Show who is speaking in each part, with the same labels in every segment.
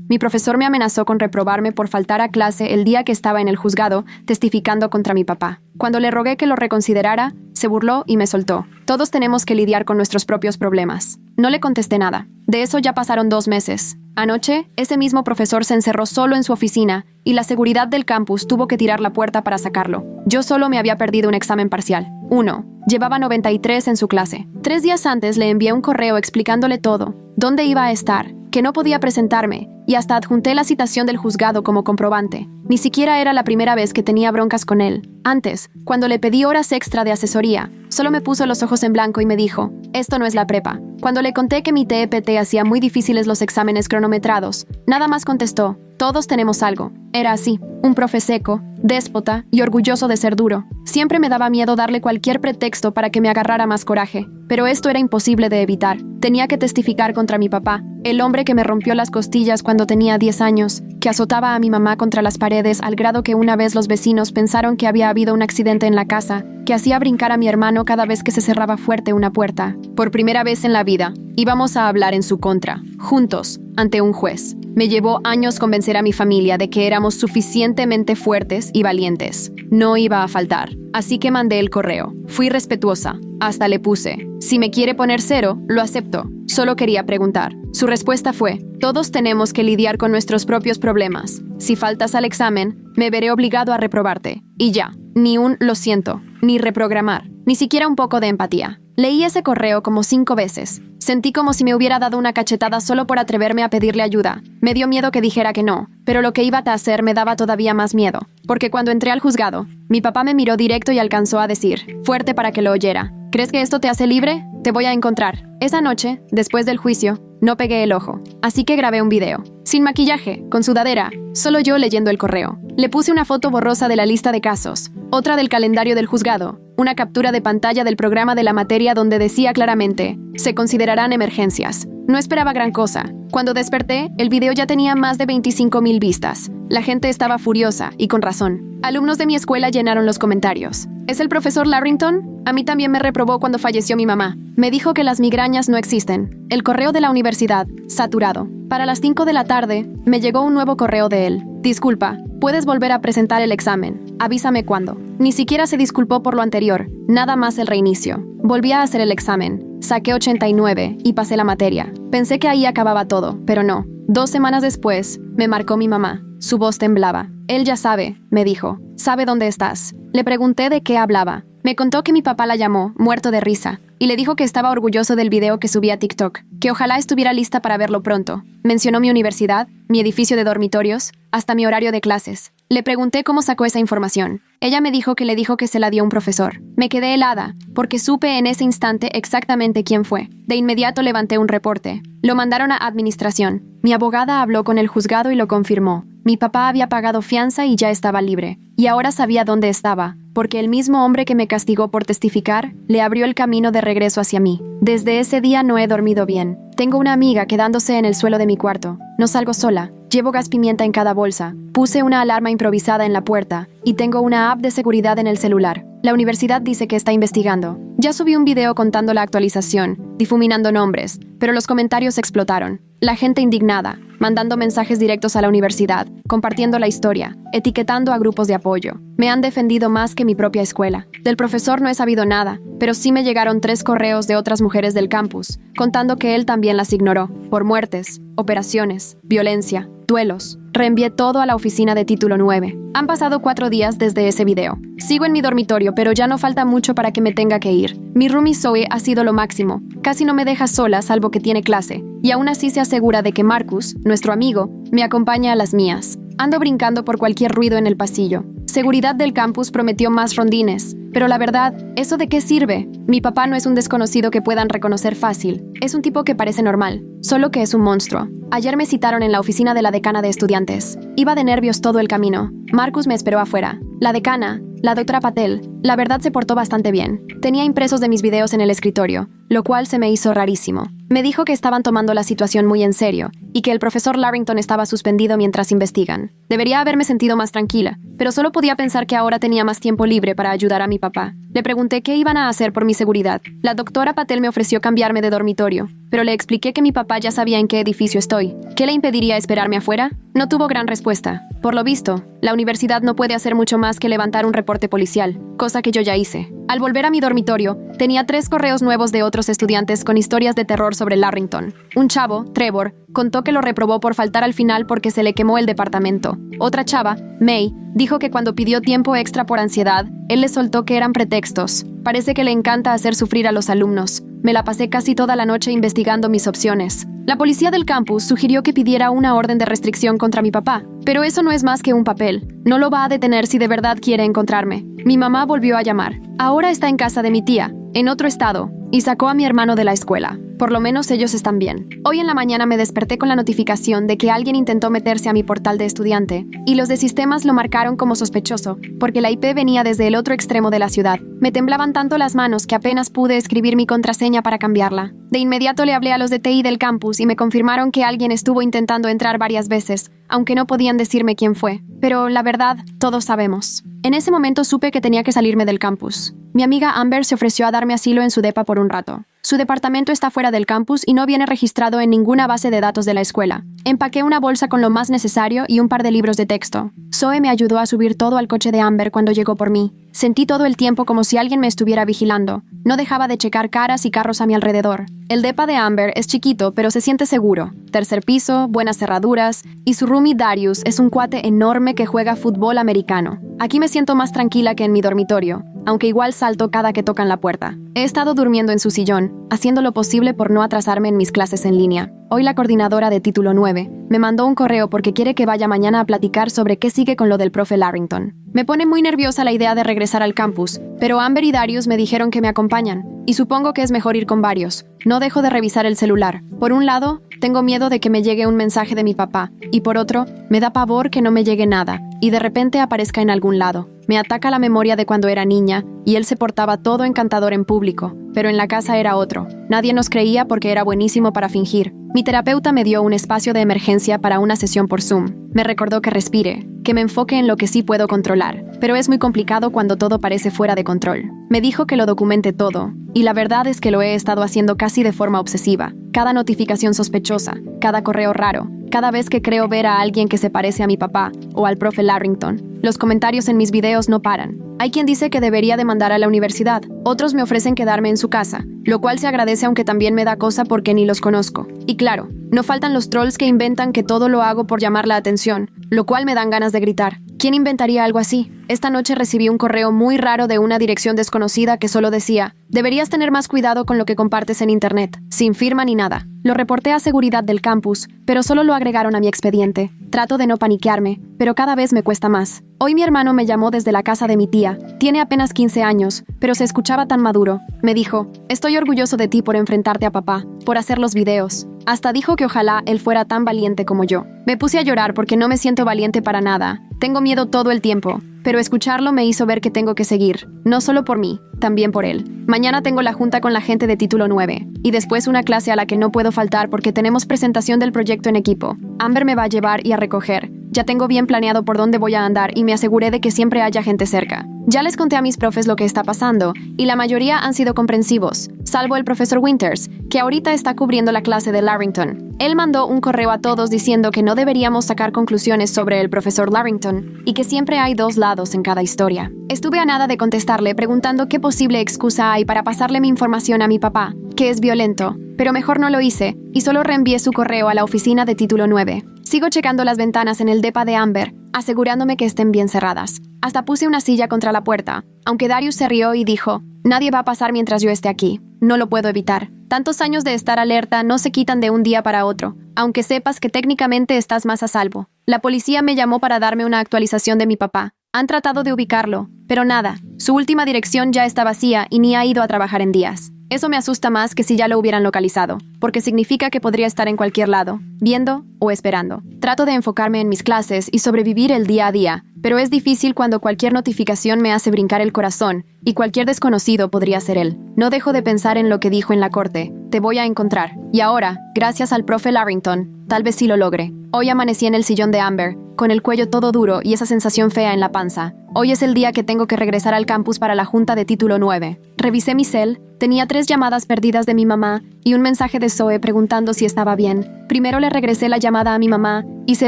Speaker 1: Mi profesor me amenazó con reprobarme por faltar a clase el día que estaba en el juzgado testificando contra mi papá. Cuando le rogué que lo reconsiderara, se burló y me soltó. Todos tenemos que lidiar con nuestros propios problemas. No le contesté nada. De eso ya pasaron 2 meses. Anoche, ese mismo profesor se encerró solo en su oficina y la seguridad del campus tuvo que tirar la puerta para sacarlo. Yo solo me había perdido un examen parcial. 1. Llevaba 93 en su clase. 3 días antes le envié un correo explicándole todo, dónde iba a estar, que no podía presentarme, y hasta adjunté la citación del juzgado como comprobante. Ni siquiera era la primera vez que tenía broncas con él. Antes, cuando le pedí horas extra de asesoría, solo me puso los ojos en blanco y me dijo, esto no es la prepa. Cuando le conté que mi TEPT hacía muy difíciles los exámenes cronometrados, nada más contestó, todos tenemos algo. Era así, un profe seco, déspota y orgulloso de ser duro. Siempre me daba miedo darle cualquier pretexto para que me agarrara más coraje, pero esto era imposible de evitar. Tenía que testificar contra mi papá, el hombre que me rompió las costillas cuando tenía 10 años, que azotaba a mi mamá contra las paredes al grado que una vez los vecinos pensaron que había habido un accidente en la casa, que hacía brincar a mi hermano cada vez que se cerraba fuerte una puerta. Por primera vez en la vida, íbamos a hablar en su contra, juntos, ante un juez. Me llevó años convencer a mi familia de que éramos suficientemente fuertes y valientes. No iba a faltar. Así que mandé el correo. Fui respetuosa. Hasta le puse, si me quiere poner 0, lo acepto. Solo quería preguntar. Su respuesta fue, todos tenemos que lidiar con nuestros propios problemas. Si faltas al examen, me veré obligado a reprobarte. Y ya, ni un lo siento, ni reprogramar, ni siquiera un poco de empatía. Leí ese correo como 5 veces. Sentí como si me hubiera dado una cachetada solo por atreverme a pedirle ayuda. Me dio miedo que dijera que no, pero lo que iba a hacer me daba todavía más miedo. Porque cuando entré al juzgado, mi papá me miró directo y alcanzó a decir, fuerte para que lo oyera, ¿crees que esto te hace libre? Te voy a encontrar. Esa noche, después del juicio, no pegué el ojo. Así que grabé un video. Sin maquillaje, con sudadera, solo yo leyendo el correo. Le puse una foto borrosa de la lista de casos, otra del calendario del juzgado, una captura de pantalla del programa de la materia donde decía claramente, se considerarán emergencias. No esperaba gran cosa. Cuando desperté, el video ya tenía más de 25,000 vistas. La gente estaba furiosa, y con razón. Alumnos de mi escuela llenaron los comentarios. ¿Es el profesor Larrington? A mí también me reprobó cuando falleció mi mamá. Me dijo que las migrañas no existen. El correo de la universidad, saturado. Para las 5 de la tarde, me llegó un nuevo correo de él. Disculpa, puedes volver a presentar el examen. Avísame cuándo. Ni siquiera se disculpó por lo anterior, nada más el reinicio. Volví a hacer el examen. Saqué 89 y pasé la materia. Pensé que ahí acababa todo, pero no. 2 semanas después, me marcó mi mamá. Su voz temblaba. Él ya sabe, me dijo. ¿Sabe dónde estás? Le pregunté de qué hablaba. Me contó que mi papá la llamó, muerto de risa, y le dijo que estaba orgulloso del video que subí a TikTok, que ojalá estuviera lista para verlo pronto. Mencionó mi universidad, mi edificio de dormitorios, hasta mi horario de clases. Le pregunté cómo sacó esa información. Ella me dijo que le dijo que se la dio un profesor. Me quedé helada, porque supe en ese instante exactamente quién fue. De inmediato levanté un reporte. Lo mandaron a administración. Mi abogada habló con el juzgado y lo confirmó. Mi papá había pagado fianza y ya estaba libre. Y ahora sabía dónde estaba, porque el mismo hombre que me castigó por testificar le abrió el camino de regreso hacia mí. Desde ese día no he dormido bien. Tengo una amiga quedándose en el suelo de mi cuarto. No salgo sola. Llevo gas pimienta en cada bolsa. Puse una alarma improvisada en la puerta y tengo una app de seguridad en el celular. La universidad dice que está investigando. Ya subí un video contando la actualización, difuminando nombres, pero los comentarios explotaron. La gente indignada, mandando mensajes directos a la universidad, compartiendo la historia, etiquetando a grupos de apoyo. Me han defendido más que mi propia escuela. Del profesor no he sabido nada, pero sí me llegaron 3 correos de otras mujeres del campus, contando que él también las ignoró, por muertes, operaciones, violencia, duelos. Reenvié todo a la oficina de título 9. Han pasado 4 días desde ese video. Sigo en mi dormitorio, pero ya no falta mucho para que me tenga que ir. Mi roomie Zoe ha sido lo máximo. Casi no me deja sola salvo que tiene clase. Y aún así se asegura de que Marcus, nuestro amigo, me acompaña a las mías. Ando brincando por cualquier ruido en el pasillo. Seguridad del campus prometió más rondines. Pero la verdad, ¿eso de qué sirve? Mi papá no es un desconocido que puedan reconocer fácil. Es un tipo que parece normal, solo que es un monstruo. Ayer me citaron en la oficina de la decana de estudiantes. Iba de nervios todo el camino. Marcus me esperó afuera. La decana, la doctora Patel, la verdad se portó bastante bien. Tenía impresos de mis videos en el escritorio. lo cual se me hizo rarísimo. Me dijo que estaban tomando la situación muy en serio y que el profesor Larrington estaba suspendido mientras investigan. Debería haberme sentido más tranquila, pero solo podía pensar que ahora tenía más tiempo libre para ayudar a mi papá. Le pregunté qué iban a hacer por mi seguridad. La doctora Patel me ofreció cambiarme de dormitorio, pero le expliqué que mi papá ya sabía en qué edificio estoy. ¿Qué le impediría esperarme afuera? No tuvo gran respuesta. Por lo visto, la universidad no puede hacer mucho más que levantar un reporte policial, cosa que yo ya hice. Al volver a mi dormitorio, tenía 3 correos nuevos de otros estudiantes con historias de terror sobre Larrington. Un chavo, Trevor, contó que lo reprobó por faltar al final porque se le quemó el departamento. Otra chava, May, dijo que cuando pidió tiempo extra por ansiedad, él le soltó que eran pretextos. Parece que le encanta hacer sufrir a los alumnos. Me la pasé casi toda la noche investigando mis opciones. La policía del campus sugirió que pidiera una orden de restricción contra mi papá, pero eso no es más que un papel. No lo va a detener si de verdad quiere encontrarme. Mi mamá volvió a llamar. Ahora está en casa de mi tía, en otro estado, y sacó a mi hermano de la escuela. Por lo menos ellos están bien. Hoy en la mañana me desperté con la notificación de que alguien intentó meterse a mi portal de estudiante, y los de sistemas lo marcaron como sospechoso, porque la IP venía desde el otro extremo de la ciudad. Me temblaban tanto las manos que apenas pude escribir mi contraseña para cambiarla. De inmediato le hablé a los de TI del campus y me confirmaron que alguien estuvo intentando entrar varias veces, aunque no podían decirme quién fue. Pero la verdad, todos sabemos. En ese momento supe que tenía que salirme del campus. Mi amiga Amber se ofreció a darme asilo en su depa por un rato. Su departamento está fuera del campus y no viene registrado en ninguna base de datos de la escuela. Empaqué una bolsa con lo más necesario y un par de libros de texto. Zoe me ayudó a subir todo al coche de Amber cuando llegó por mí. Sentí todo el tiempo como si alguien me estuviera vigilando. No dejaba de checar caras y carros a mi alrededor. El depa de Amber es chiquito, pero se siente seguro. 3er piso, buenas cerraduras, y su roomie Darius es un cuate enorme que juega fútbol americano. Aquí me siento más tranquila que en mi dormitorio, aunque igual salto cada que tocan la puerta. He estado durmiendo en su sillón, haciendo lo posible por no atrasarme en mis clases en línea. Hoy la coordinadora de Título 9 me mandó un correo porque quiere que vaya mañana a platicar sobre qué sigue con lo del profe Larrington. Me pone muy nerviosa la idea de regresar al campus, pero Amber y Darius me dijeron que me acompañan, y supongo que es mejor ir con varios. No dejo de revisar el celular. Por un lado, tengo miedo de que me llegue un mensaje de mi papá, y por otro, me da pavor que no me llegue nada, y de repente aparezca en algún lado. Me ataca la memoria de cuando era niña, y él se portaba todo encantador en público, pero en la casa era otro. Nadie nos creía porque era buenísimo para fingir. Mi terapeuta me dio un espacio de emergencia para una sesión por Zoom. Me recordó que respire, que me enfoque en lo que sí puedo controlar, pero es muy complicado cuando todo parece fuera de control. Me dijo que lo documente todo, y la verdad es que lo he estado haciendo casi de forma obsesiva. Cada notificación sospechosa, cada correo raro, cada vez que creo ver a alguien que se parece a mi papá o al profe Larrington. Los comentarios en mis videos no paran. Hay quien dice que debería demandar a la universidad. Otros me ofrecen quedarme en su casa, lo cual se agradece aunque también me da cosa porque ni los conozco. Y claro, no faltan los trolls que inventan que todo lo hago por llamar la atención, lo cual me dan ganas de gritar. ¿Quién inventaría algo así? Esta noche recibí un correo muy raro de una dirección desconocida que solo decía: deberías tener más cuidado con lo que compartes en internet, sin firma ni nada. Lo reporté a seguridad del campus, pero solo lo agregaron a mi expediente. Trato de no paniquearme, pero cada vez me cuesta más. Hoy mi hermano me llamó desde la casa de mi tía. Tiene apenas 15 años, pero se escuchaba tan maduro. Me dijo: estoy orgulloso de ti por enfrentarte a papá, por hacer los videos. Hasta dijo que ojalá él fuera tan valiente como yo. Me puse a llorar porque no me siento valiente para nada. Tengo miedo todo el tiempo, pero escucharlo me hizo ver que tengo que seguir. No solo por mí, también por él. Mañana tengo la junta con la gente de Título 9, y después una clase a la que no puedo faltar porque tenemos presentación del proyecto en equipo. Amber me va a llevar y a recoger. Ya tengo bien planeado por dónde voy a andar y me aseguré de que siempre haya gente cerca. Ya les conté a mis profes lo que está pasando, y la mayoría han sido comprensivos, salvo el profesor Winters, que ahorita está cubriendo la clase de Larrington. Él mandó un correo a todos diciendo que no deberíamos sacar conclusiones sobre el profesor Larrington, y que siempre hay 2 lados en cada historia. Estuve a nada de contestarle preguntando qué posible excusa hay para pasarle mi información a mi papá, que es violento, pero mejor no lo hice, y solo reenvié su correo a la oficina de Título 9. Sigo checando las ventanas en el depa de Amber, asegurándome que estén bien cerradas. Hasta puse una silla contra la puerta, aunque Darius se rió y dijo: nadie va a pasar mientras yo esté aquí. No lo puedo evitar. Tantos años de estar alerta no se quitan de un día para otro, aunque sepas que técnicamente estás más a salvo. La policía me llamó para darme una actualización de mi papá. Han tratado de ubicarlo, pero nada. Su última dirección ya está vacía y ni ha ido a trabajar en días. Eso me asusta más que si ya lo hubieran localizado, porque significa que podría estar en cualquier lado, viendo o esperando. Trato de enfocarme en mis clases y sobrevivir el día a día, pero es difícil cuando cualquier notificación me hace brincar el corazón, y cualquier desconocido podría ser él. No dejo de pensar en lo que dijo en la corte: te voy a encontrar. Y ahora, gracias al profe Larrington, tal vez sí lo logre. Hoy amanecí en el sillón de Amber, con el cuello todo duro y esa sensación fea en la panza. Hoy es el día que tengo que regresar al campus para la junta de título 9. Revisé mi cel, tenía 3 llamadas perdidas de mi mamá y un mensaje de Zoe preguntando si estaba bien. Primero le regresé la llamada a mi mamá y se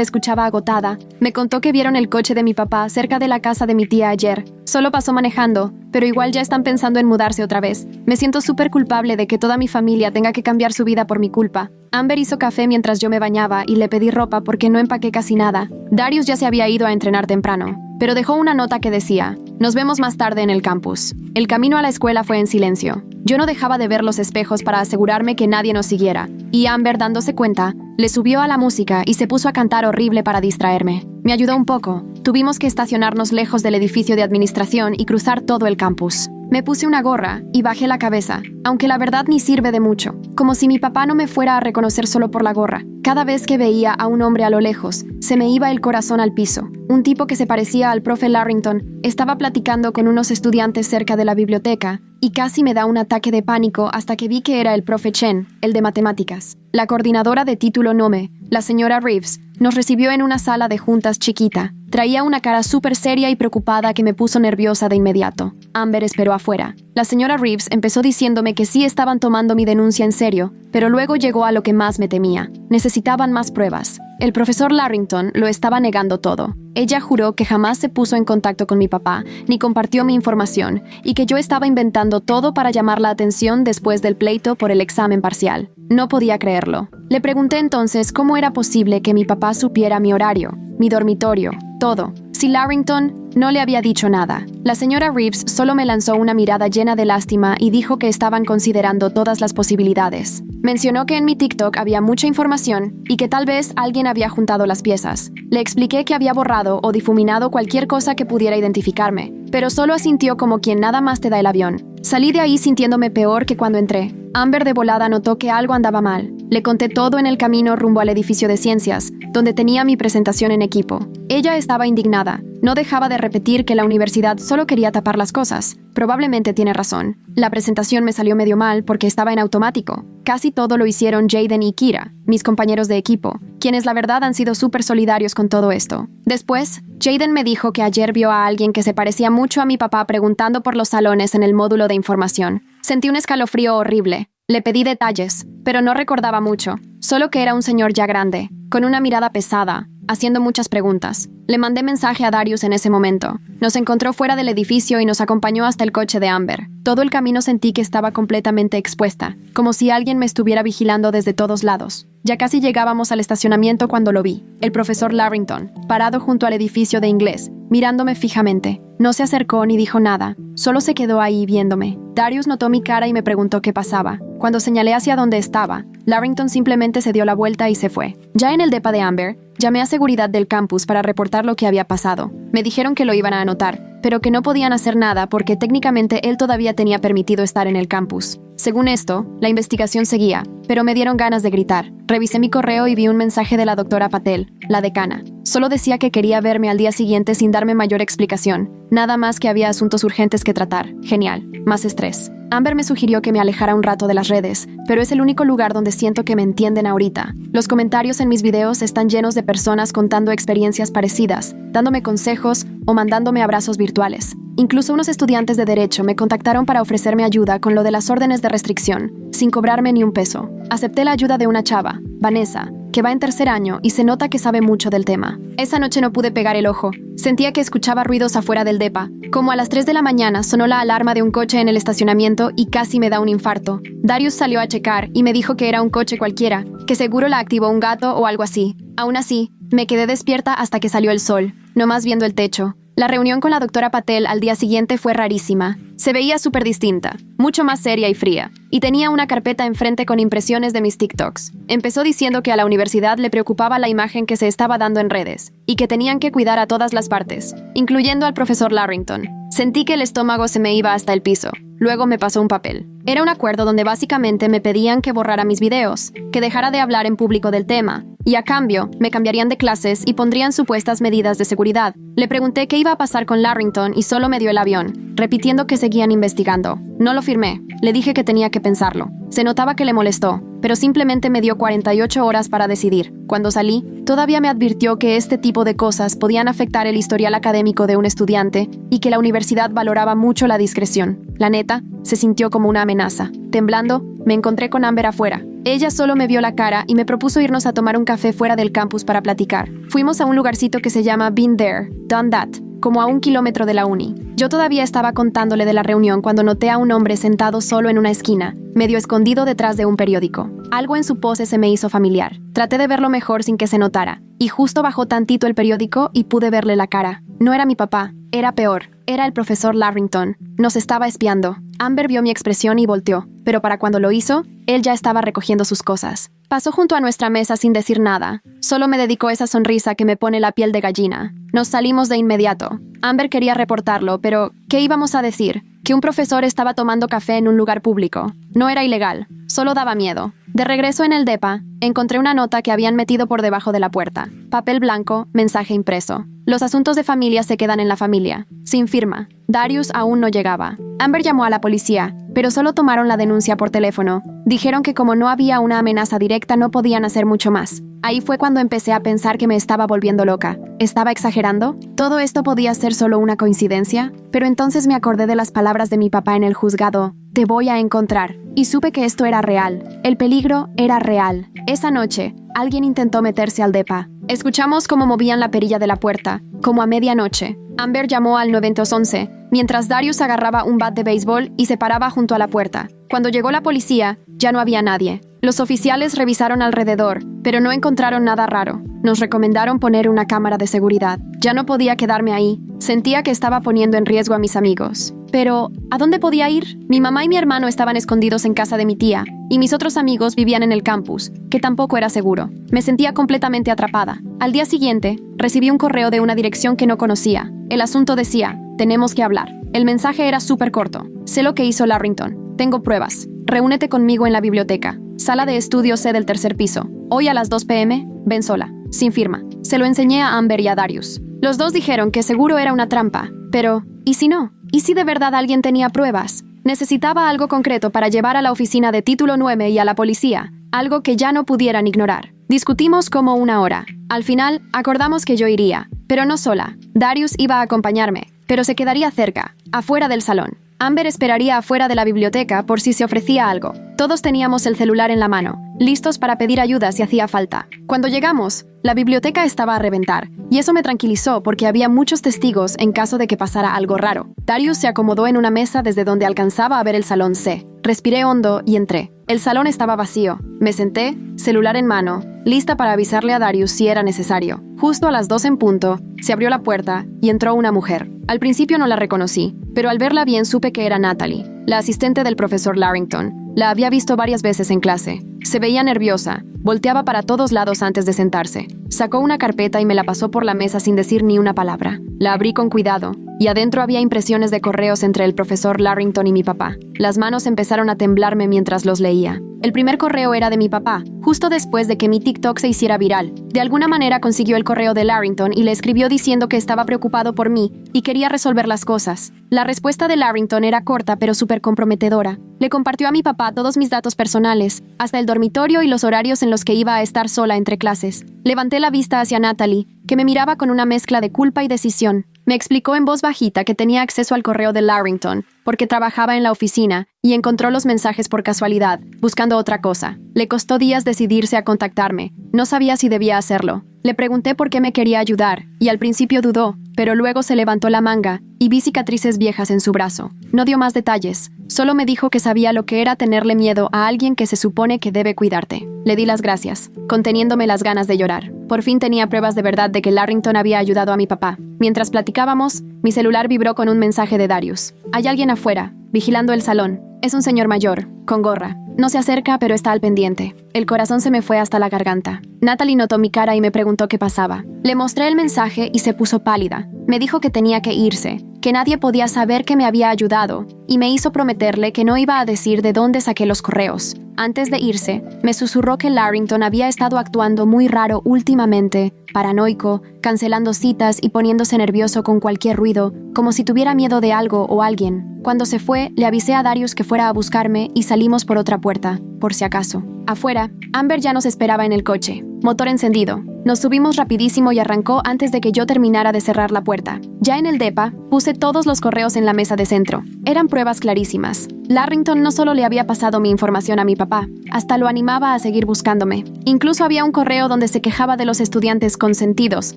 Speaker 1: escuchaba agotada. Me contó que vieron el coche de mi papá cerca de la casa de mi tía ayer. Solo pasó manejando, pero igual ya están pensando en mudarse otra vez. Me siento súper culpable de que toda mi familia tenga que cambiar su vida por mi culpa. Amber hizo café mientras yo me bañaba y le pedí ropa porque no empaqué casi nada. Darius ya se había ido a entrenar temprano, pero dejó una nota que decía: nos vemos más tarde en el campus. El camino a la escuela fue en silencio. Yo no dejaba de ver los espejos para asegurarme que nadie nos siguiera, y Amber, dándose cuenta, le subió a la música y se puso a cantar horrible para distraerme. Me ayudó un poco. Tuvimos que estacionarnos lejos del edificio de administración y cruzar todo el campus. Me puse una gorra y bajé la cabeza, aunque la verdad ni sirve de mucho, como si mi papá no me fuera a reconocer solo por la gorra. Cada vez que veía a un hombre a lo lejos, se me iba el corazón al piso. Un tipo que se parecía al profe Larrington estaba platicando con unos estudiantes cerca de la biblioteca y casi me da un ataque de pánico hasta que vi que era el profe Chen, el de matemáticas. La coordinadora de título 9, la señora Reeves, nos recibió en una sala de juntas chiquita. Traía una cara súper seria y preocupada que me puso nerviosa de inmediato. Amber esperó afuera. La señora Reeves empezó diciéndome que sí estaban tomando mi denuncia en serio, pero luego llegó a lo que más me temía. Necesitaban más pruebas. El profesor Larrington lo estaba negando todo. Ella juró que jamás se puso en contacto con mi papá, ni compartió mi información, y que yo estaba inventando todo para llamar la atención después del pleito por el examen parcial. No podía creerlo. Le pregunté entonces cómo era posible que mi papá supiera mi horario, mi dormitorio, todo, si Larrington no le había dicho nada. La señora Reeves solo me lanzó una mirada llena de lástima y dijo que estaban considerando todas las posibilidades. Mencionó que en mi TikTok había mucha información y que tal vez alguien había juntado las piezas. Le expliqué que había borrado o difuminado cualquier cosa que pudiera identificarme, pero solo asintió como quien nada más te da el avión. Salí de ahí sintiéndome peor que cuando entré. Amber de volada notó que algo andaba mal. Le conté todo en el camino rumbo al edificio de ciencias, donde tenía mi presentación en equipo. Ella estaba indignada. No dejaba de repetir que la universidad solo quería tapar las cosas. Probablemente tiene razón. La presentación me salió medio mal porque estaba en automático. Casi todo lo hicieron Jaden y Kira, mis compañeros de equipo, quienes la verdad han sido súper solidarios con todo esto. Después, Jaden me dijo que ayer vio a alguien que se parecía mucho a mi papá preguntando por los salones en el módulo de información. Sentí un escalofrío horrible. Le pedí detalles, pero no recordaba mucho. Solo que era un señor ya grande, con una mirada pesada, haciendo muchas preguntas. Le mandé mensaje a Darius en ese momento. Nos encontró fuera del edificio y nos acompañó hasta el coche de Amber. Todo el camino sentí que estaba completamente expuesta, como si alguien me estuviera vigilando desde todos lados. Ya casi llegábamos al estacionamiento cuando lo vi, el profesor Larrington, parado junto al edificio de inglés, mirándome fijamente. No se acercó ni dijo nada, solo se quedó ahí viéndome. Darius notó mi cara y me preguntó qué pasaba. Cuando señalé hacia donde estaba, Larrington simplemente se dio la vuelta y se fue. Ya en el depa de Amber, llamé a seguridad del campus para reportar lo que había pasado. Me dijeron que lo iban a anotar, pero que no podían hacer nada porque técnicamente él todavía tenía permitido estar en el campus. Según esto, la investigación seguía, pero me dieron ganas de gritar. Revisé mi correo y vi un mensaje de la doctora Patel, la decana. Solo decía que quería verme al día siguiente sin darme mayor explicación. Nada más que había asuntos urgentes que tratar. Genial. Más estrés. Amber me sugirió que me alejara un rato de las redes, pero es el único lugar donde siento que me entienden ahorita. Los comentarios en mis videos están llenos de personas contando experiencias parecidas, dándome consejos o mandándome abrazos virtuales. Incluso unos estudiantes de Derecho me contactaron para ofrecerme ayuda con lo de las órdenes de restricción, sin cobrarme ni un peso. Acepté la ayuda de una chava, Vanessa, que va en 3er año y se nota que sabe mucho del tema. Esa noche no pude pegar el ojo. Sentía que escuchaba ruidos afuera del depa. Como a las 3 de la mañana sonó la alarma de un coche en el estacionamiento y casi me da un infarto. Darius salió a checar y me dijo que era un coche cualquiera, que seguro la activó un gato o algo así. Aún así, me quedé despierta hasta que salió el sol, nomás viendo el techo. La reunión con la doctora Patel al día siguiente fue rarísima. Se veía súper distinta, mucho más seria y fría, y tenía una carpeta enfrente con impresiones de mis TikToks. Empezó diciendo que a la universidad le preocupaba la imagen que se estaba dando en redes, y que tenían que cuidar a todas las partes, incluyendo al profesor Larrington. Sentí que el estómago se me iba hasta el piso. Luego me pasó un papel. Era un acuerdo donde básicamente me pedían que borrara mis videos, que dejara de hablar en público del tema, y a cambio me cambiarían de clases y pondrían supuestas medidas de seguridad. Le pregunté qué iba a pasar con Larrington y solo me dio el avión, repitiendo que seguían investigando. No lo firmé. Le dije que tenía que pensarlo. Se notaba que le molestó, pero simplemente me dio 48 horas para decidir. Cuando salí, todavía me advirtió que este tipo de cosas podían afectar el historial académico de un estudiante y que la universidad valoraba mucho la discreción. La neta, se sintió como una amenaza. Temblando, me encontré con Amber afuera. Ella solo me vio la cara y me propuso irnos a tomar un café fuera del campus para platicar. Fuimos a un lugarcito que se llama Been There, Done That, como a 1 kilómetro de la uni. Yo todavía estaba contándole de la reunión cuando noté a un hombre sentado solo en una esquina, medio escondido detrás de un periódico. Algo en su pose se me hizo familiar. Traté de verlo mejor sin que se notara, y justo bajó tantito el periódico y pude verle la cara. No era mi papá, era peor. Era el profesor Larrington. Nos estaba espiando. Amber vio mi expresión y volteó, pero para cuando lo hizo, él ya estaba recogiendo sus cosas. Pasó junto a nuestra mesa sin decir nada. Solo me dedicó esa sonrisa que me pone la piel de gallina. Nos salimos de inmediato. Amber quería reportarlo, pero ¿qué íbamos a decir? Que un profesor estaba tomando café en un lugar público. No era ilegal, solo daba miedo. De regreso en el depa, encontré una nota que habían metido por debajo de la puerta. Papel blanco, mensaje impreso. Los asuntos de familia se quedan en la familia. Sin firma. Darius aún no llegaba. Amber llamó a la policía, pero solo tomaron la denuncia por teléfono. Dijeron que como no había una amenaza directa no podían hacer mucho más. Ahí fue cuando empecé a pensar que me estaba volviendo loca. ¿Estaba exagerando? ¿Todo esto podía ser solo una coincidencia? Pero entonces me acordé de las palabras de mi papá en el juzgado. Te voy a encontrar. Y supe que esto era real. El peligro era real. Esa noche, alguien intentó meterse al depa. Escuchamos cómo movían la perilla de la puerta, como a medianoche. Amber llamó al 911, mientras Darius agarraba un bat de béisbol y se paraba junto a la puerta. Cuando llegó la policía, ya no había nadie. Los oficiales revisaron alrededor, pero no encontraron nada raro. Nos recomendaron poner una cámara de seguridad. Ya no podía quedarme ahí. Sentía que estaba poniendo en riesgo a mis amigos. Pero, ¿a dónde podía ir? Mi mamá y mi hermano estaban escondidos en casa de mi tía, y mis otros amigos vivían en el campus, que tampoco era seguro. Me sentía completamente atrapada. Al día siguiente, recibí un correo de una dirección que no conocía. El asunto decía, tenemos que hablar. El mensaje era súper corto. Sé lo que hizo Larrington. Tengo pruebas. Reúnete conmigo en la biblioteca. Sala de estudio C del 3er piso. Hoy a las 2 p.m., ven sola. Sin firma. Se lo enseñé a Amber y a Darius. Los dos dijeron que seguro era una trampa. Pero, ¿y si no? ¿Y si de verdad alguien tenía pruebas? Necesitaba algo concreto para llevar a la oficina de Título 9 y a la policía. Algo que ya no pudieran ignorar. Discutimos como 1 hora. Al final, acordamos que yo iría. Pero no sola. Darius iba a acompañarme, pero se quedaría cerca, afuera del salón. Amber esperaría afuera de la biblioteca por si se ofrecía algo. Todos teníamos el celular en la mano, listos para pedir ayuda si hacía falta. Cuando llegamos, la biblioteca estaba a reventar, y eso me tranquilizó porque había muchos testigos en caso de que pasara algo raro. Darius se acomodó en una mesa desde donde alcanzaba a ver el salón C. Respiré hondo y entré. El salón estaba vacío. Me senté, celular en mano, lista para avisarle a Darius si era necesario. Justo a las 2 en punto, se abrió la puerta y entró una mujer. Al principio no la reconocí, pero al verla bien supe que era Natalie, la asistente del profesor Larrington. La había visto varias veces en clase. Se veía nerviosa, volteaba para todos lados antes de sentarse. Sacó una carpeta y me la pasó por la mesa sin decir ni una palabra. La abrí con cuidado, y adentro había impresiones de correos entre el profesor Larrington y mi papá. Las manos empezaron a temblarme mientras los leía. El primer correo era de mi papá, justo después de que mi TikTok se hiciera viral. De alguna manera consiguió el correo de Larrington y le escribió diciendo que estaba preocupado por mí y quería resolver las cosas. La respuesta de Larrington era corta pero súper comprometedora. Le compartió a mi papá todos mis datos personales, hasta el dormitorio y los horarios en los que iba a estar sola entre clases. Levanté la vista hacia Natalie, que me miraba con una mezcla de culpa y decisión. Me explicó en voz bajita que tenía acceso al correo de Larrington, porque trabajaba en la oficina, y encontró los mensajes por casualidad, buscando otra cosa. Le costó días decidirse a contactarme. No sabía si debía hacerlo. Le pregunté por qué me quería ayudar, y al principio dudó, pero luego se levantó la manga, y vi cicatrices viejas en su brazo. No dio más detalles. Solo me dijo que sabía lo que era tenerle miedo a alguien que se supone que debe cuidarte. Le di las gracias, conteniéndome las ganas de llorar. Por fin tenía pruebas de verdad de que Larrington había ayudado a mi papá. Mientras platicábamos, mi celular vibró con un mensaje de Darius. Hay alguien afuera, vigilando el salón. Es un señor mayor, con gorra. No se acerca, pero está al pendiente. El corazón se me fue hasta la garganta. Natalie notó mi cara y me preguntó qué pasaba. Le mostré el mensaje y se puso pálida. Me dijo que tenía que irse, que nadie podía saber que me había ayudado, y me hizo prometerle que no iba a decir de dónde saqué los correos. Antes de irse, me susurró que Larrington había estado actuando muy raro últimamente, paranoico, cancelando citas y poniéndose nervioso con cualquier ruido, como si tuviera miedo de algo o alguien. Cuando se fue, le avisé a Darius que fuera a buscarme y salimos por otra puerta, por si acaso. Afuera, Amber ya nos esperaba en el coche, motor encendido. Nos subimos rapidísimo y arrancó antes de que yo terminara de cerrar la puerta. Ya en el depa, puse todos los correos en la mesa de centro. Eran pruebas clarísimas. Larrington no solo le había pasado mi información a mi papá, hasta lo animaba a seguir buscándome. Incluso había un correo donde se quejaba de los estudiantes consentidos,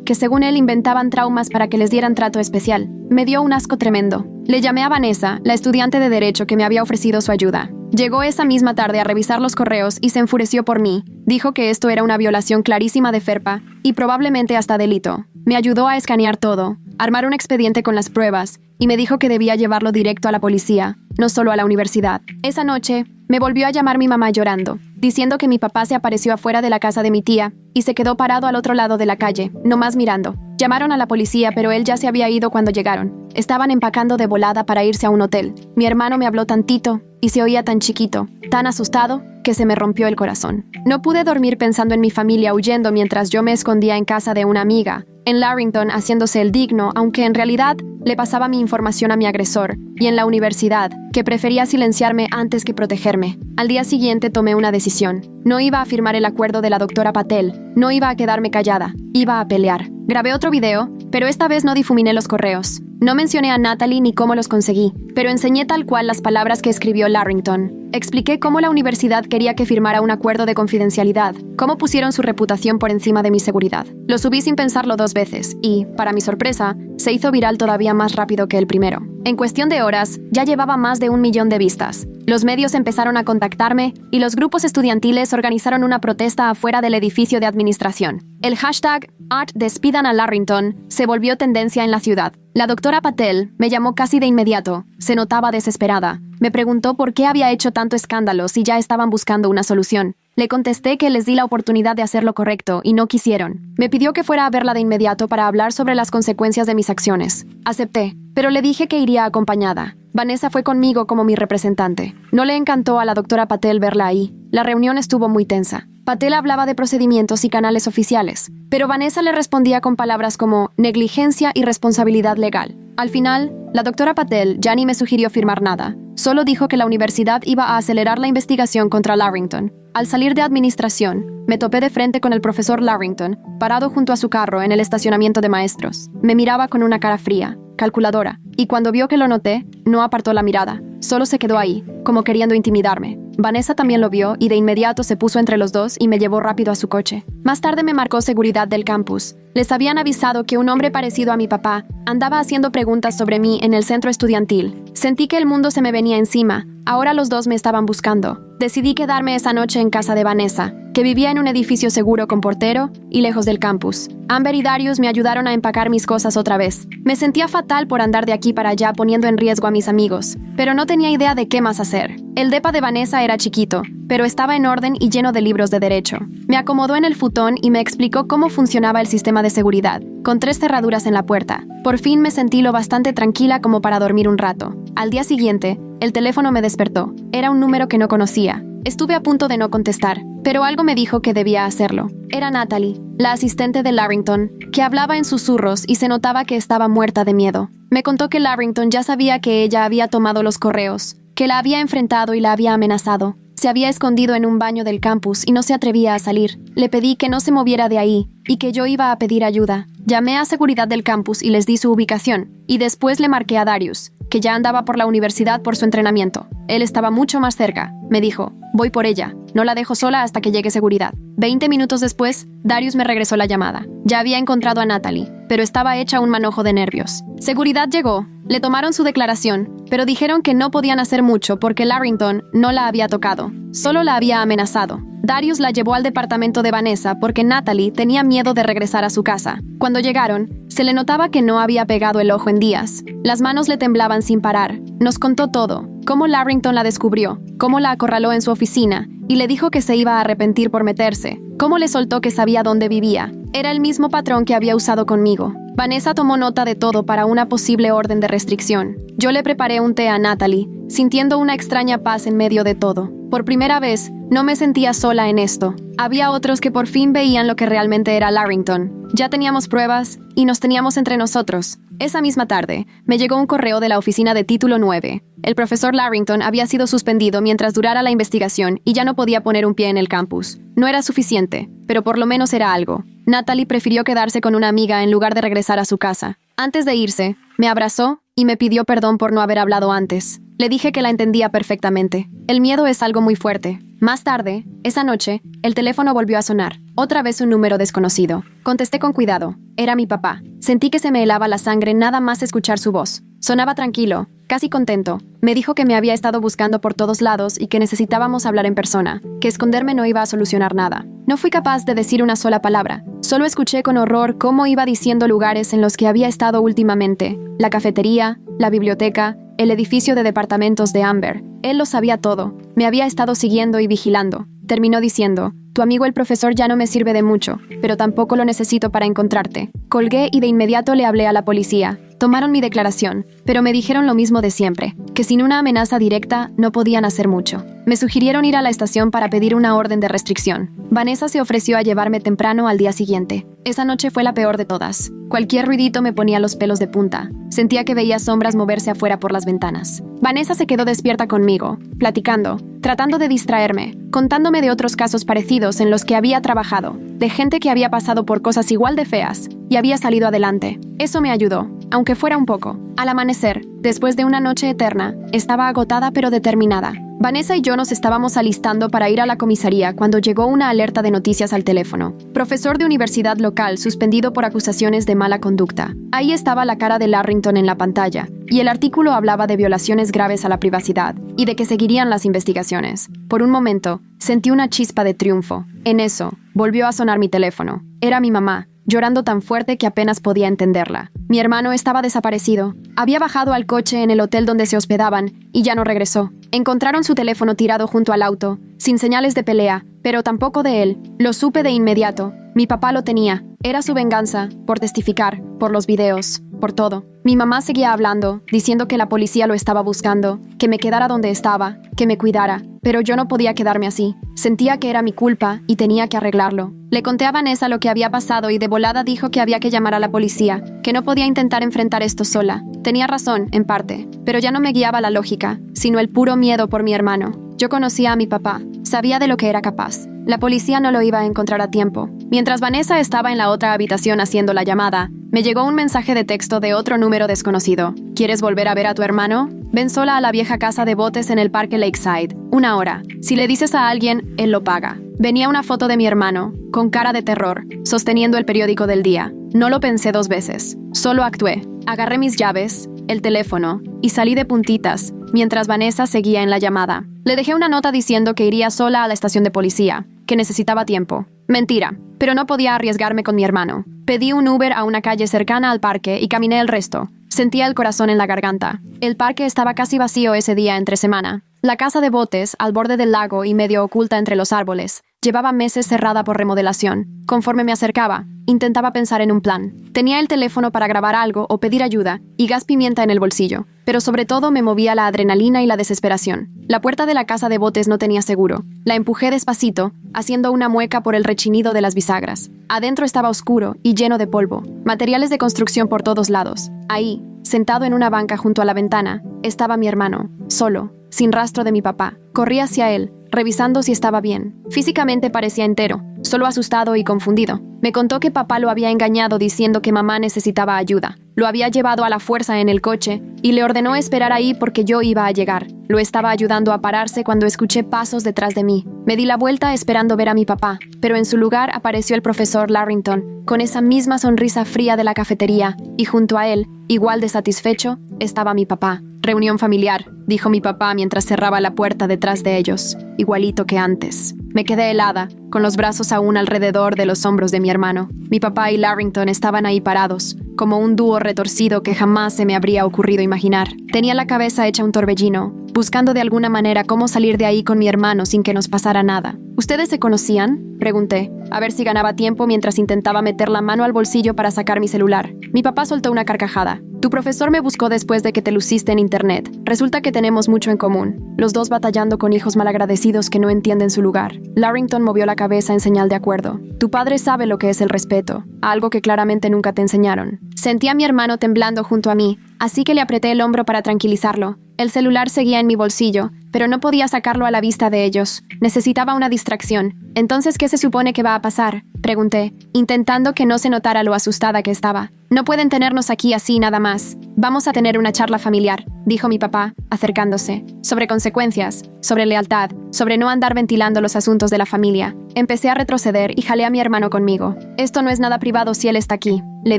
Speaker 1: que según él inventaban traumas para que les dieran trato especial. Me dio un asco tremendo. Le llamé a Vanessa, la estudiante de Derecho que me había ofrecido su ayuda. Llegó esa misma tarde a revisar los correos y se enfureció por mí. Dijo que esto era una violación clarísima de FERPA y probablemente hasta delito. Me ayudó a escanear todo, armar un expediente con las pruebas y me dijo que debía llevarlo directo a la policía, no solo a la universidad. Esa noche, me volvió a llamar mi mamá llorando, diciendo que mi papá se apareció afuera de la casa de mi tía y se quedó parado al otro lado de la calle, nomás mirando. Llamaron a la policía, pero él ya se había ido cuando llegaron. Estaban empacando de volada para irse a un hotel. Mi hermano me habló tantito y se oía tan chiquito, tan asustado, que se me rompió el corazón. No pude dormir pensando en mi familia huyendo mientras yo me escondía en casa de una amiga, en Larrington haciéndose el digno, aunque en realidad le pasaba mi información a mi agresor, y en la universidad, que prefería silenciarme antes que protegerme. Al día siguiente tomé una decisión. No iba a firmar el acuerdo de la doctora Patel, no iba a quedarme callada, iba a pelear. Grabé otro video, pero esta vez no difuminé los correos. No mencioné a Natalie ni cómo los conseguí, pero enseñé tal cual las palabras que escribió Larrington. Expliqué cómo la universidad quería que firmara un acuerdo de confidencialidad, cómo pusieron su reputación por encima de mi seguridad. Lo subí sin pensarlo 2 veces y, para mi sorpresa, se hizo viral todavía más rápido que el primero. En cuestión de horas, ya llevaba más de 1 millón de vistas. Los medios empezaron a contactarme y los grupos estudiantiles organizaron una protesta afuera del edificio de administración. El hashtag #despidan a Larrington se volvió tendencia en la ciudad. La doctora Patel me llamó casi de inmediato. Se notaba desesperada. Me preguntó por qué había hecho tanto escándalo si ya estaban buscando una solución. Le contesté que les di la oportunidad de hacer lo correcto y no quisieron. Me pidió que fuera a verla de inmediato para hablar sobre las consecuencias de mis acciones. Acepté, pero le dije que iría acompañada. Vanessa fue conmigo como mi representante. No le encantó a la doctora Patel verla ahí. La reunión estuvo muy tensa. Patel hablaba de procedimientos y canales oficiales, pero Vanessa le respondía con palabras como negligencia y responsabilidad legal. Al final, la doctora Patel ya ni me sugirió firmar nada. Solo dijo que la universidad iba a acelerar la investigación contra Larrington. Al salir de administración, me topé de frente con el profesor Larrington, parado junto a su carro en el estacionamiento de maestros. Me miraba con una cara fría, calculadora, y cuando vio que lo noté, no apartó la mirada. Solo se quedó ahí, como queriendo intimidarme. Vanessa también lo vio y de inmediato se puso entre los dos y me llevó rápido a su coche. Más tarde me marcó seguridad del campus. Les habían avisado que un hombre parecido a mi papá andaba haciendo preguntas sobre mí en el centro estudiantil. Sentí que el mundo se me venía encima. Ahora los dos me estaban buscando. Decidí quedarme esa noche en casa de Vanessa, que vivía en un edificio seguro con portero y lejos del campus. Amber y Darius me ayudaron a empacar mis cosas otra vez. Me sentía fatal por andar de aquí para allá poniendo en riesgo a mis amigos, pero no tenía idea de qué más hacer. El depa de Vanessa era chiquito, pero estaba en orden y lleno de libros de derecho. Me acomodó en el futón y me explicó cómo funcionaba el sistema de seguridad, con 3 cerraduras en la puerta. Por fin me sentí lo bastante tranquila como para dormir un rato. Al día siguiente, el teléfono me despertó. Era un número que no conocía. Estuve a punto de no contestar, pero algo me dijo que debía hacerlo. Era Natalie, la asistente de Larrington, que hablaba en susurros y se notaba que estaba muerta de miedo. Me contó que Larrington ya sabía que ella había tomado los correos, que la había enfrentado y la había amenazado. Se había escondido en un baño del campus y no se atrevía a salir. Le pedí que no se moviera de ahí y que yo iba a pedir ayuda. Llamé a seguridad del campus y les di su ubicación, y después le marqué a Darius, que ya andaba por la universidad por su entrenamiento. Él estaba mucho más cerca. Me dijo, voy por ella. No la dejo sola hasta que llegue seguridad. 20 minutos después, Darius me regresó la llamada. Ya había encontrado a Natalie, pero estaba hecha un manojo de nervios. Seguridad llegó. Le tomaron su declaración, pero dijeron que no podían hacer mucho porque Larrington no la había tocado. Solo la había amenazado. Darius la llevó al departamento de Vanessa porque Natalie tenía miedo de regresar a su casa. Cuando llegaron, se le notaba que no había pegado el ojo en días. Las manos le temblaban sin parar. Nos contó todo, cómo Larrington la descubrió, cómo la acorraló en su oficina y le dijo que se iba a arrepentir por meterse, cómo le soltó que sabía dónde vivía. Era el mismo patrón que había usado conmigo. Vanessa tomó nota de todo para una posible orden de restricción. Yo le preparé un té a Natalie, sintiendo una extraña paz en medio de todo. Por primera vez, no me sentía sola en esto. Había otros que por fin veían lo que realmente era Larrington. Ya teníamos pruebas y nos teníamos entre nosotros. Esa misma tarde, me llegó un correo de la oficina de Título 9. El profesor Larrington había sido suspendido mientras durara la investigación y ya no podía poner un pie en el campus. No era suficiente, pero por lo menos era algo. Natalie prefirió quedarse con una amiga en lugar de regresar a su casa. Antes de irse, me abrazó y me pidió perdón por no haber hablado antes. Le dije que la entendía perfectamente. El miedo es algo muy fuerte. Más tarde, esa noche, el teléfono volvió a sonar. Otra vez un número desconocido. Contesté con cuidado. Era mi papá. Sentí que se me helaba la sangre nada más escuchar su voz. Sonaba tranquilo, casi contento. Me dijo que me había estado buscando por todos lados y que necesitábamos hablar en persona, que esconderme no iba a solucionar nada. No fui capaz de decir una sola palabra. Solo escuché con horror cómo iba diciendo lugares en los que había estado últimamente. La cafetería, la biblioteca, el edificio de departamentos de Amber. Él lo sabía todo. Me había estado siguiendo y vigilando. Terminó diciendo: «Tu amigo el profesor ya no me sirve de mucho, pero tampoco lo necesito para encontrarte». Colgué y de inmediato le hablé a la policía. Tomaron mi declaración, pero me dijeron lo mismo de siempre, que sin una amenaza directa no podían hacer mucho. Me sugirieron ir a la estación para pedir una orden de restricción. Vanessa se ofreció a llevarme temprano al día siguiente. Esa noche fue la peor de todas. Cualquier ruidito me ponía los pelos de punta. Sentía que veía sombras moverse afuera por las ventanas. Vanessa se quedó despierta conmigo, platicando, tratando de distraerme, contándome de otros casos parecidos en los que había trabajado, de gente que había pasado por cosas igual de feas y había salido adelante. Eso me ayudó, aunque fuera un poco. Al amanecer, después de una noche eterna, estaba agotada pero determinada. Vanessa y yo nos estábamos alistando para ir a la comisaría cuando llegó una alerta de noticias al teléfono. Profesor de universidad local suspendido por acusaciones de mala conducta. Ahí estaba la cara de Larrington en la pantalla, y el artículo hablaba de violaciones graves a la privacidad y de que seguirían las investigaciones. Por un momento, sentí una chispa de triunfo. En eso, volvió a sonar mi teléfono. Era mi mamá, llorando tan fuerte que apenas podía entenderla. Mi hermano estaba desaparecido. Había bajado al coche en el hotel donde se hospedaban y ya no regresó. Encontraron su teléfono tirado junto al auto, sin señales de pelea, pero tampoco de él. Lo supe de inmediato. Mi papá lo tenía. Era su venganza, por testificar, por los videos, por todo. Mi mamá seguía hablando, diciendo que la policía lo estaba buscando, que me quedara donde estaba, que me cuidara. Pero yo no podía quedarme así. Sentía que era mi culpa y tenía que arreglarlo. Le conté a Vanessa lo que había pasado y de volada dijo que había que llamar a la policía, que no podía intentar enfrentar esto sola. Tenía razón, en parte, pero ya no me guiaba la lógica, sino el puro miedo por mi hermano. Yo conocía a mi papá, sabía de lo que era capaz. La policía no lo iba a encontrar a tiempo. Mientras Vanessa estaba en la otra habitación haciendo la llamada, me llegó un mensaje de texto de otro número desconocido. ¿Quieres volver a ver a tu hermano? Ven sola a la vieja casa de botes en el parque Lakeside. 1 hora. Si le dices a alguien, él lo paga. Venía una foto de mi hermano, con cara de terror, sosteniendo el periódico del día. No lo pensé 2 veces. Solo actué. Agarré mis llaves, el teléfono, y salí de puntitas, mientras Vanessa seguía en la llamada. Le dejé una nota diciendo que iría sola a la estación de policía, que necesitaba tiempo. Mentira, pero no podía arriesgarme con mi hermano. Pedí un Uber a una calle cercana al parque y caminé el resto. Sentía el corazón en la garganta. El parque estaba casi vacío ese día entre semana. La casa de botes, al borde del lago y medio oculta entre los árboles, llevaba meses cerrada por remodelación. Conforme me acercaba, intentaba pensar en un plan. Tenía el teléfono para grabar algo o pedir ayuda y gas pimienta en el bolsillo, pero sobre todo me movía la adrenalina y la desesperación. La puerta de la casa de botes no tenía seguro. La empujé despacito, haciendo una mueca por el rechinido de las bisagras. Adentro estaba oscuro y lleno de polvo, materiales de construcción por todos lados. Ahí, sentado en una banca junto a la ventana, estaba mi hermano, solo, sin rastro de mi papá. Corrí hacia él, revisando si estaba bien. Físicamente parecía entero, solo asustado y confundido. Me contó que papá lo había engañado diciendo que mamá necesitaba ayuda. Lo había llevado a la fuerza en el coche y le ordenó esperar ahí porque yo iba a llegar. Lo estaba ayudando a pararse cuando escuché pasos detrás de mí. Me di la vuelta esperando ver a mi papá, pero en su lugar apareció el profesor Larrington, con esa misma sonrisa fría de la cafetería, y junto a él, igual de satisfecho, estaba mi papá. «Reunión familiar», dijo mi papá mientras cerraba la puerta detrás de ellos, igualito que antes. Me quedé helada, con los brazos aún alrededor de los hombros de mi hermano. Mi papá y Larrington estaban ahí parados, como un dúo retorcido que jamás se me habría ocurrido imaginar. Tenía la cabeza hecha un torbellino, buscando de alguna manera cómo salir de ahí con mi hermano sin que nos pasara nada. ¿Ustedes se conocían?, pregunté, a ver si ganaba tiempo mientras intentaba meter la mano al bolsillo para sacar mi celular. Mi papá soltó una carcajada. Tu profesor me buscó después de que te luciste en internet. Resulta que tenemos mucho en común. Los dos batallando con hijos malagradecidos que no entienden su lugar. Larrington movió la cabeza en señal de acuerdo. Tu padre sabe lo que es el respeto, algo que claramente nunca te enseñaron. Sentí a mi hermano temblando junto a mí, así que le apreté el hombro para tranquilizarlo. El celular seguía en mi bolsillo, pero no podía sacarlo a la vista de ellos. Necesitaba una distracción. ¿Entonces qué se supone que va a pasar?, pregunté, intentando que no se notara lo asustada que estaba. No pueden tenernos aquí así nada más. Vamos a tener una charla familiar, dijo mi papá, acercándose. Sobre consecuencias, sobre lealtad, sobre no andar ventilando los asuntos de la familia. Empecé a retroceder y jalé a mi hermano conmigo. Esto no es nada privado si él está aquí, le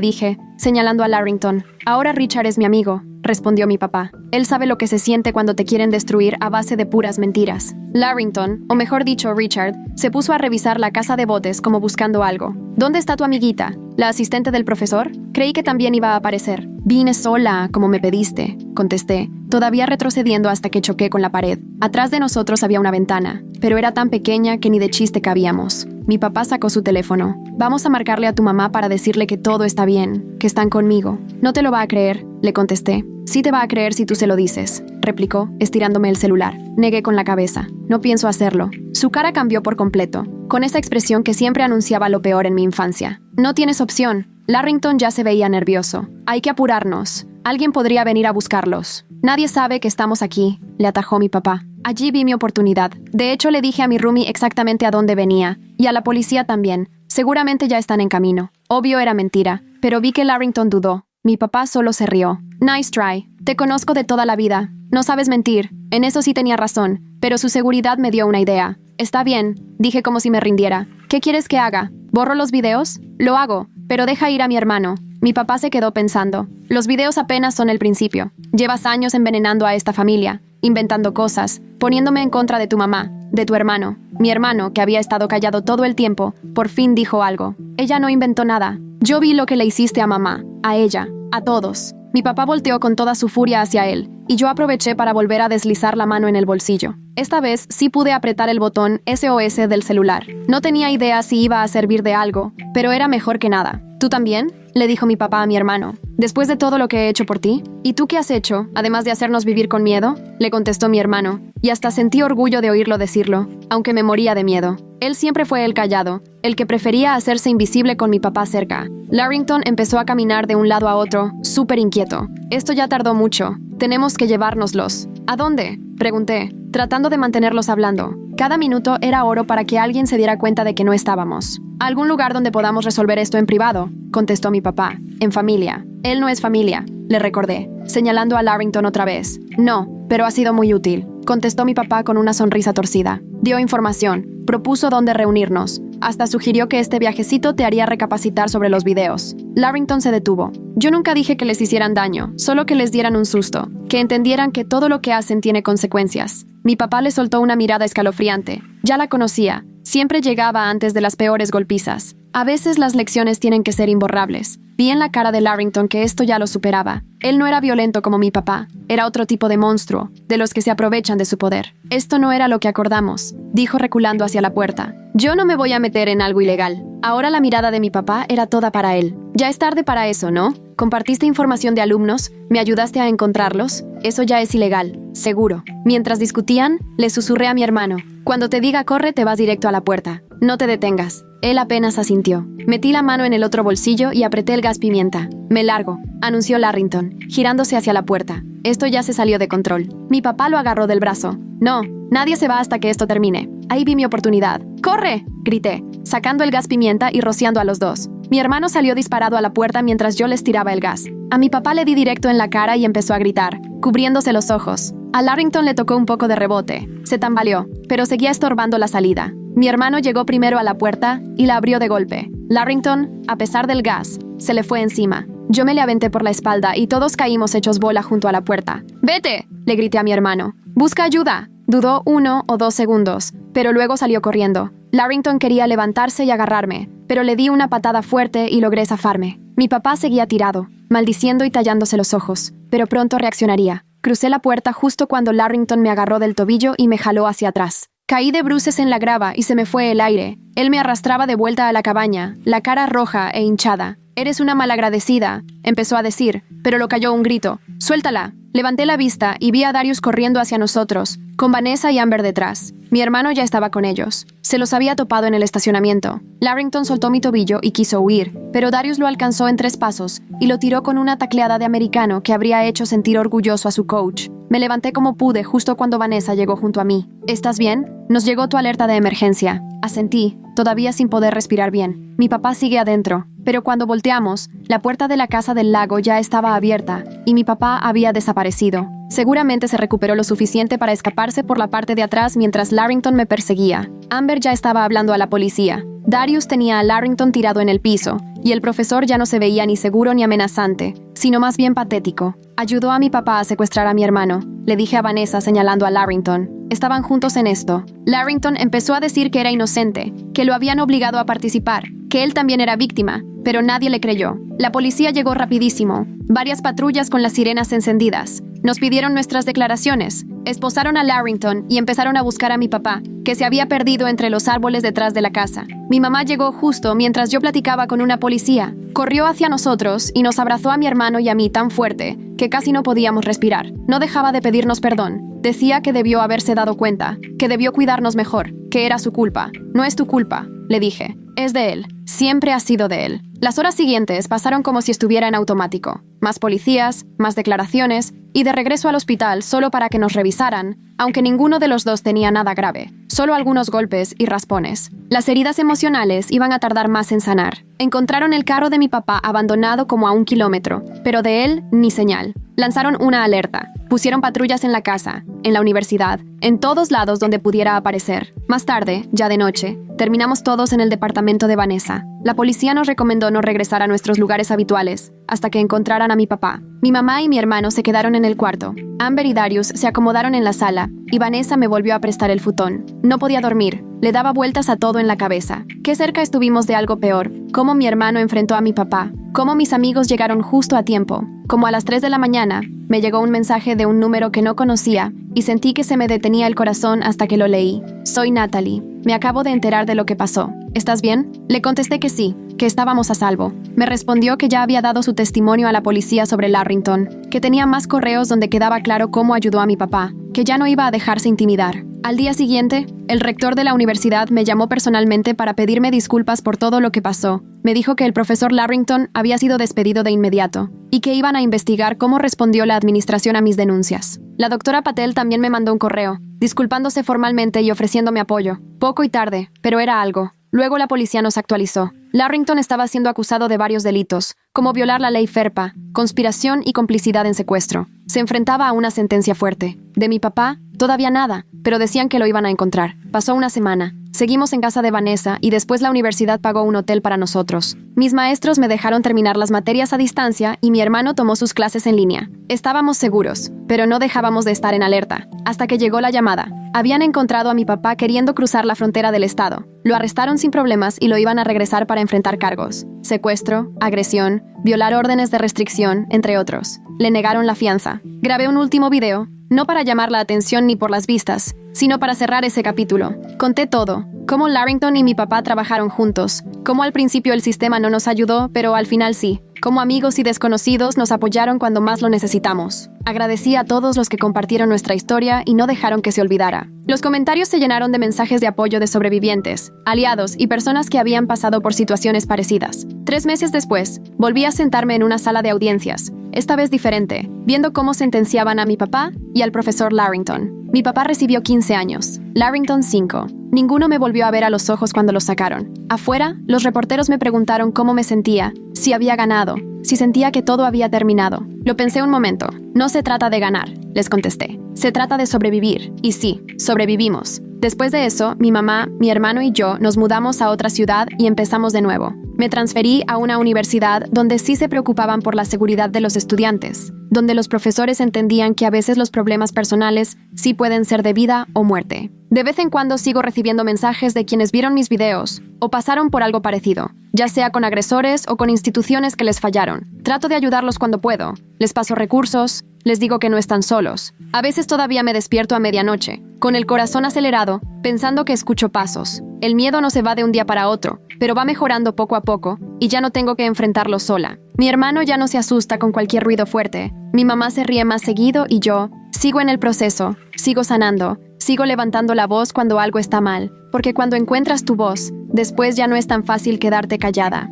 Speaker 1: dije, señalando a Larrington. Ahora Richard es mi amigo, respondió mi papá. Él sabe lo que se siente cuando te quieren destruir a base de puras mentiras. Larrington, o mejor dicho Richard, se puso a revisar la casa de botes como buscando algo. ¿Dónde está tu amiguita? ¿La asistente del profesor? Creí que también iba a aparecer. Vine sola, como me pediste, contesté, todavía retrocediendo hasta que choqué con la pared. Atrás de nosotros había una ventana, pero era tan pequeña que ni de chiste cabíamos. Mi papá sacó su teléfono. Vamos a marcarle a tu mamá para decirle que todo está bien, que están conmigo. No te lo va a creer, le contesté. Sí te va a creer si tú se lo dices, replicó, estirándome el celular. Negué con la cabeza. No pienso hacerlo. Su cara cambió por completo, con esa expresión que siempre anunciaba lo peor en mi infancia. No tienes opción. Larrington ya se veía nervioso. Hay que apurarnos. Alguien podría venir a buscarlos. Nadie sabe que estamos aquí, le atajó mi papá. Allí vi mi oportunidad. De hecho, le dije a mi roomie exactamente a dónde venía, y a la policía también. Seguramente ya están en camino. Obvio era mentira, pero vi que Larrington dudó. Mi papá solo se rió. Nice try. Te conozco de toda la vida. No sabes mentir. En eso sí tenía razón, pero su seguridad me dio una idea. Está bien, dije como si me rindiera. ¿Qué quieres que haga? ¿Borro los videos? Lo hago, pero deja ir a mi hermano. Mi papá se quedó pensando. Los videos apenas son el principio. Llevas años envenenando a esta familia, inventando cosas, poniéndome en contra de tu mamá, de tu hermano. Mi hermano, que había estado callado todo el tiempo, por fin dijo algo. Ella no inventó nada. Yo vi lo que le hiciste a mamá, a ella, a todos. Mi papá volteó con toda su furia hacia él, y yo aproveché para volver a deslizar la mano en el bolsillo. Esta vez sí pude apretar el botón SOS del celular. No tenía idea si iba a servir de algo, pero era mejor que nada. ¿Tú también?, le dijo mi papá a mi hermano. ¿Después de todo lo que he hecho por ti? ¿Y tú qué has hecho, además de hacernos vivir con miedo?, le contestó mi hermano, y hasta sentí orgullo de oírlo decirlo, aunque me moría de miedo. Él siempre fue el callado, el que prefería hacerse invisible con mi papá cerca. Larrington empezó a caminar de un lado a otro, súper inquieto. Esto ya tardó mucho. Tenemos que llevárnoslos. ¿A dónde?, pregunté, tratando de mantenerlos hablando. Cada minuto era oro para que alguien se diera cuenta de que no estábamos. ¿A algún lugar donde podamos resolver esto en privado?, contestó mi papá. En familia. Él no es familia, le recordé, señalando a Larrington otra vez. No, pero ha sido muy útil, contestó mi papá con una sonrisa torcida. Dio información, propuso dónde reunirnos. Hasta sugirió que este viajecito te haría recapacitar sobre los videos. Larrington se detuvo. Yo nunca dije que les hicieran daño, solo que les dieran un susto, que entendieran que todo lo que hacen tiene consecuencias. Mi papá le soltó una mirada escalofriante. Ya la conocía. Siempre llegaba antes de las peores golpizas. A veces las lecciones tienen que ser imborrables. Vi en la cara de Larrington que esto ya lo superaba. Él no era violento como mi papá. Era otro tipo de monstruo, de los que se aprovechan de su poder. Esto no era lo que acordamos, dijo reculando hacia la puerta. Yo no me voy a meter en algo ilegal. Ahora la mirada de mi papá era toda para él. Ya es tarde para eso, ¿no? ¿Compartiste información de alumnos? ¿Me ayudaste a encontrarlos? Eso ya es ilegal, seguro. Mientras discutían, le susurré a mi hermano. Cuando te diga corre, te vas directo a la puerta. No te detengas. Él apenas asintió. Metí la mano en el otro bolsillo y apreté el gas pimienta. Me largo, anunció Larrington, girándose hacia la puerta. Esto ya se salió de control. Mi papá lo agarró del brazo. No, nadie se va hasta que esto termine. Ahí vi mi oportunidad. ¡Corre!, grité, sacando el gas pimienta y rociando a los dos. Mi hermano salió disparado a la puerta mientras yo les tiraba el gas. A mi papá le di directo en la cara y empezó a gritar, cubriéndose los ojos. A Larrington le tocó un poco de rebote. Se tambaleó, pero seguía estorbando la salida. Mi hermano llegó primero a la puerta y la abrió de golpe. Larrington, a pesar del gas, se le fue encima. Yo me le aventé por la espalda y todos caímos hechos bola junto a la puerta. ¡Vete!, le grité a mi hermano. ¡Busca ayuda! Dudó 1 o 2 segundos, pero luego salió corriendo. Larrington quería levantarse y agarrarme, pero le di una patada fuerte y logré zafarme. Mi papá seguía tirado, maldiciendo y tallándose los ojos, pero pronto reaccionaría. Crucé la puerta justo cuando Larrington me agarró del tobillo y me jaló hacia atrás. Caí de bruces en la grava y se me fue el aire. Él me arrastraba de vuelta a la cabaña, la cara roja e hinchada. «Eres una malagradecida», empezó a decir, pero lo calló un grito. «Suéltala». Levanté la vista y vi a Darius corriendo hacia nosotros, con Vanessa y Amber detrás. Mi hermano ya estaba con ellos. Se los había topado en el estacionamiento. Larrington soltó mi tobillo y quiso huir, pero Darius lo alcanzó en 3 pasos y lo tiró con una tacleada de americano que habría hecho sentir orgulloso a su coach. Me levanté como pude justo cuando Vanessa llegó junto a mí. «¿Estás bien?» Nos llegó tu alerta de emergencia. Asentí, todavía sin poder respirar bien. Mi papá sigue adentro, pero cuando volteamos, la puerta de la casa del lago ya estaba abierta y mi papá había desaparecido. Seguramente se recuperó lo suficiente para escaparse por la parte de atrás mientras Larrington me perseguía. Amber ya estaba hablando a la policía. Darius tenía a Larrington tirado en el piso, y el profesor ya no se veía ni seguro ni amenazante, sino más bien patético. Ayudó a mi papá a secuestrar a mi hermano, le dije a Vanessa señalando a Larrington. Estaban juntos en esto. Larrington empezó a decir que era inocente, que lo habían obligado a participar, que él también era víctima, pero nadie le creyó. La policía llegó rapidísimo, varias patrullas con las sirenas encendidas. Nos pidieron nuestras declaraciones, esposaron a Larrington y empezaron a buscar a mi papá, que se había perdido entre los árboles detrás de la casa. Mi mamá llegó justo mientras yo platicaba con una policía. Corrió hacia nosotros y nos abrazó a mi hermano y a mí tan fuerte que casi no podíamos respirar. No dejaba de pedirnos perdón. Decía que debió haberse dado cuenta, que debió cuidarnos mejor, que era su culpa. No es tu culpa, le dije. Es de él. Siempre ha sido de él. Las horas siguientes pasaron como si estuviera en automático. Más policías, más declaraciones y de regreso al hospital solo para que nos revisaran, aunque ninguno de los dos tenía nada grave, solo algunos golpes y raspones. Las heridas emocionales iban a tardar más en sanar. Encontraron el carro de mi papá abandonado como a 1 kilómetro, pero de él ni señal. Lanzaron una alerta. Pusieron patrullas en la casa, en la universidad, en todos lados donde pudiera aparecer. Más tarde, ya de noche, terminamos todos en el departamento de Vanessa. La policía nos recomendó no regresar a nuestros lugares habituales hasta que encontraran a mi papá. Mi mamá y mi hermano se quedaron en el cuarto. Amber y Darius se acomodaron en la sala y Vanessa me volvió a prestar el futón. No podía dormir. Le daba vueltas a todo en la cabeza. Qué cerca estuvimos de algo peor. Cómo mi hermano enfrentó a mi papá. Cómo mis amigos llegaron justo a tiempo. Como a las 3 de la mañana, me llegó un mensaje de un número que no conocía y sentí que se me detenía el corazón hasta que lo leí. Soy Natalie. Me acabo de enterar de lo que pasó. ¿Estás bien? Le contesté que sí, que estábamos a salvo. Me respondió que ya había dado su testimonio a la policía sobre Larrington, que tenía más correos donde quedaba claro cómo ayudó a mi papá, que ya no iba a dejarse intimidar. Al día siguiente, el rector de la universidad me llamó personalmente para pedirme disculpas por todo lo que pasó. Me dijo que el profesor Larrington había sido despedido de inmediato y que iban a investigar cómo respondió la administración a mis denuncias. La doctora Patel también me mandó un correo, disculpándose formalmente y ofreciéndome apoyo. Poco y tarde, pero era algo. Luego la policía nos actualizó. Larrington estaba siendo acusado de varios delitos, como violar la ley FERPA, conspiración y complicidad en secuestro. Se enfrentaba a una sentencia fuerte. De mi papá, todavía nada, pero decían que lo iban a encontrar. Pasó una semana. Seguimos en casa de Vanessa y después la universidad pagó un hotel para nosotros. Mis maestros me dejaron terminar las materias a distancia y mi hermano tomó sus clases en línea. Estábamos seguros, pero no dejábamos de estar en alerta, hasta que llegó la llamada. Habían encontrado a mi papá queriendo cruzar la frontera del estado. Lo arrestaron sin problemas y lo iban a regresar para enfrentar cargos: secuestro, agresión, violar órdenes de restricción, entre otros. Le negaron la fianza. Grabé un último video, no para llamar la atención ni por las vistas, sino para cerrar ese capítulo. Conté todo, cómo Larrington y mi papá trabajaron juntos, cómo al principio el sistema no nos ayudó, pero al final sí, cómo amigos y desconocidos nos apoyaron cuando más lo necesitamos. Agradecí a todos los que compartieron nuestra historia y no dejaron que se olvidara. Los comentarios se llenaron de mensajes de apoyo de sobrevivientes, aliados y personas que habían pasado por situaciones parecidas. 3 meses después, volví a sentarme en una sala de audiencias, esta vez diferente, viendo cómo sentenciaban a mi papá y al profesor Larrington. Mi papá recibió 15 años, Larrington 5. Ninguno me volvió a ver a los ojos cuando los sacaron. Afuera, los reporteros me preguntaron cómo me sentía, si había ganado, si sentía que todo había terminado. Lo pensé un momento. No se trata de ganar, les contesté. Se trata de sobrevivir. Y sí, sobrevivimos. Después de eso, mi mamá, mi hermano y yo nos mudamos a otra ciudad y empezamos de nuevo. Me transferí a una universidad donde sí se preocupaban por la seguridad de los estudiantes, donde los profesores entendían que a veces los problemas personales sí pueden ser de vida o muerte. De vez en cuando sigo recibiendo mensajes de quienes vieron mis videos o pasaron por algo parecido, ya sea con agresores o con instituciones que les fallaron. Trato de ayudarlos cuando puedo. Les paso recursos, les digo que no están solos. A veces todavía me despierto a medianoche, con el corazón acelerado, pensando que escucho pasos. El miedo no se va de un día para otro, pero va mejorando poco a poco, y ya no tengo que enfrentarlo sola. Mi hermano ya no se asusta con cualquier ruido fuerte. Mi mamá se ríe más seguido y yo sigo en el proceso, sigo sanando, sigo levantando la voz cuando algo está mal, porque cuando encuentras tu voz, después ya no es tan fácil quedarte callada.